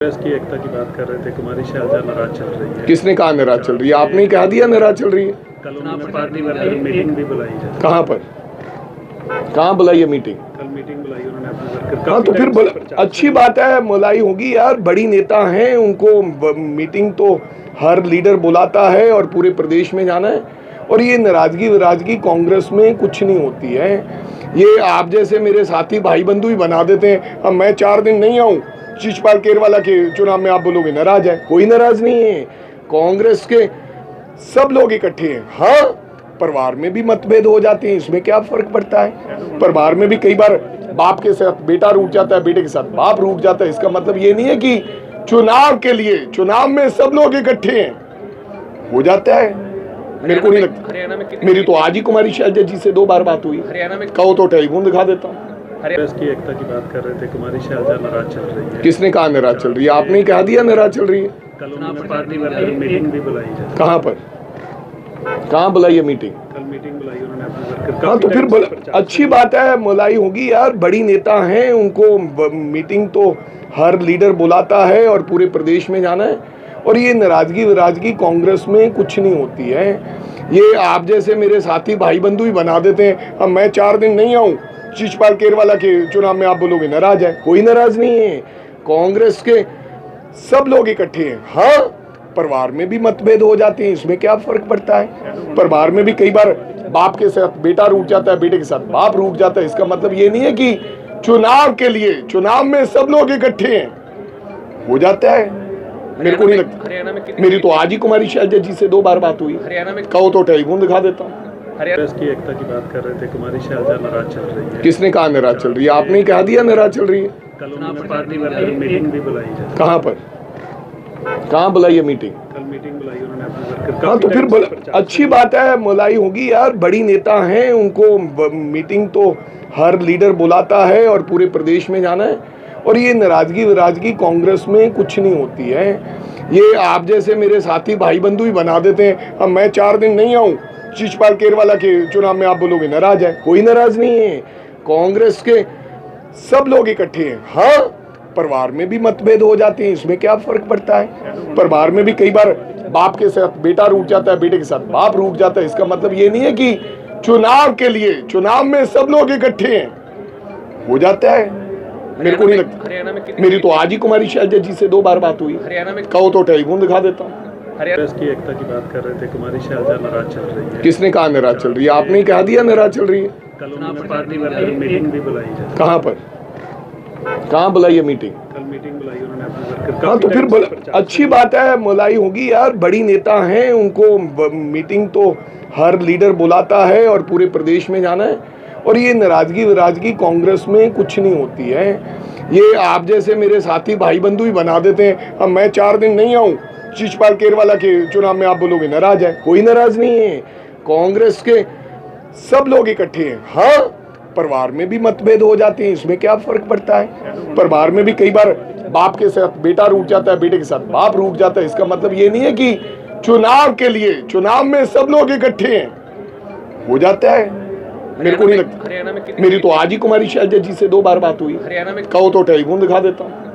कांग्रेस की एकता की बात कर रहे थे। कुमारी शैलजा नाराज चल रही है। किसने कहा नाराज चल रही है? आपने ही कह दिया नाराज चल रही है। कल उन्होंने पार्टी वर्कर मीटिंग भी बुलाई है। कहाँ पर? कहाँ बुलाई है मीटिंग? कल मीटिंग बुलाई उन्होंने अपने वर्कर। हाँ तो फिर अच्छी बात है, बुलाई होगी यार, बड़ी नेता हैं, उनको मीटिंग तो हर लीडर बुलाता है और पूरे प्रदेश में जाना है। और ये नाराजगी विराजगी कांग्रेस में कुछ नहीं होती है। ये आप जैसे मेरे साथी भाई बंधु ही बना देते हैं। अब मैं 4 दिन नहीं आऊँ, शिशपाल केरवाला के चुनाव में आप बोलोगे नाराज है। कोई नाराज नहीं है। कांग्रेस के सब लोग इकट्ठे हैं। हाँ, परिवार में भी मतभेद हो जाते हैं, इसमें क्या फर्क पड़ता है? परिवार में भी कई बार बाप के साथ बेटा रूठ जाता है, बेटे के साथ बाप रूठ जाता है। इसका मतलब ये नहीं है कि चुनाव के लिए, चुनाव में सब लोग इकट्ठे हैं, हो जाता है। मेरे को नहीं लगता। मेरी तो आज ही कुमारी शैलजा जी से 2 बार बात हुई। कहो तो टेलीफोन दिखा देता हूँ। कांग्रेस की एकता की बात कर रहे थे। कुमारी शैलजा नाराज चल रही है। किसने कहा नाराज चल रही है? आपने ही कह दिया नाराज चल रही है। कल उन्होंने पार्टी वर्कर मीटिंग भी बुलाई है। कहाँ पर? कहाँ बुलाई है मीटिंग? कल मीटिंग बुलाई उन्होंने अपने वर्कर। हाँ तो फिर अच्छी बात है, बुलाई होगी यार, बड़ी नेता हैं, उनको मीटिंग तो हर लीडर बुलाता है और पूरे प्रदेश में जाना है। और ये नाराजगी विराजगी कांग्रेस में कुछ नहीं होती है। ये आप जैसे मेरे साथी भाई बंधु ही बना देते हैं। अब मैं 4 दिन नहीं आऊँ, शिशपाल केरवाला के चुनाव में आप बोलोगे नाराज है। कोई नाराज नहीं है। कांग्रेस के सब लोग इकट्ठे हैं। हाँ, परिवार में भी मतभेद हो जाते हैं, इसमें क्या फर्क पड़ता है? परिवार में भी कई बार बाप के साथ बेटा रूठ जाता है, बेटे के साथ बाप रूठ जाता है। इसका मतलब ये नहीं है कि चुनाव के लिए, चुनाव में सब लोग इकट्ठे हैं, हो जाता है। मेरे को नहीं लगता। मेरी तो आज ही कुमारी शैलजा जी से 2 बार बात हुई। कहो तो टेलीफोन दिखा देता हूँ। कांग्रेस की एकता की बात कर रहे थे। कुमारी शैलजा नाराज चल रही है। किसने कहा नाराज चल रही है? आपने ही कह दिया नाराज चल रही है। कल उन्होंने पार्टी वर्कर मीटिंग भी बुलाई है। कहाँ पर? कहाँ बुलाई है मीटिंग? कल मीटिंग बुलाई उन्होंने अपने वर्कर। हाँ तो फिर अच्छी बात है, बुलाई होगी यार, बड़ी नेता हैं, उनको मीटिंग तो हर लीडर बुलाता है और पूरे प्रदेश में जाना है। और ये नाराजगी विराजगी कांग्रेस में कुछ नहीं होती है। ये आप जैसे मेरे साथी भाई बंधु ही बना देते हैं। अब मैं 4 दिन नहीं आऊँ, शिशपाल केरवाला के चुनाव में आप बोलोगे नाराज है। कोई नाराज नहीं है। कांग्रेस के सब लोग इकट्ठे हैं। हाँ, परिवार में भी मतभेद हो जाते हैं, इसमें क्या फर्क पड़ता है? परिवार में भी कई बार बाप के साथ बेटा रूठ जाता है, बेटे के साथ बाप रूठ जाता है। इसका मतलब ये नहीं है कि चुनाव के लिए, चुनाव में सब लोग इकट्ठे हैं, हो जाता है। मेरे को नहीं लगता। मेरी तो आज ही कुमारी शैलजा जी से 2 बार बात हुई। कहो तो टेलीफोन दिखा देता हूँ। कांग्रेस की एकता की बात कर रहे थे। कुमारी शैलजा नाराज चल रही है। किसने कहा नाराज चल रही है? आपने ही कह दिया नाराज चल रही है। कल उन्होंने पार्टी वर्कर मीटिंग भी बुलाई है। कहाँ पर? कहाँ बुलाई है मीटिंग? कल मीटिंग बुलाई उन्होंने अपने वर्कर। हाँ तो फिर अच्छी बात है, बुलाई होगी यार, बड़ी नेता हैं, उनको मीटिंग तो हर लीडर बुलाता है और पूरे प्रदेश में जाना है। और ये नाराजगी विराजगी कांग्रेस में कुछ नहीं होती है। ये आप जैसे मेरे साथी भाई बंधु ही बना देते हैं। अब मैं 4 दिन नहीं आऊँ, शिशपाल केरवाला के चुनाव में आप बोलोगे नाराज है। कोई नाराज नहीं है। कांग्रेस के सब लोग इकट्ठे हैं। हाँ, परिवार में भी मतभेद हो जाते हैं, इसमें क्या फर्क पड़ता है? परिवार में भी कई बार बाप के साथ बेटा रूठ जाता है, बेटे के साथ बाप रूठ जाता है। इसका मतलब ये नहीं है कि चुनाव के लिए, चुनाव में सब लोग इकट्ठे हैं, हो जाता है। मेरे को नहीं लगता। मेरी तो आज ही कुमारी शैलजा जी से 2 बार बात हुई। कहो तो टेलीफोन दिखा देता हूँ।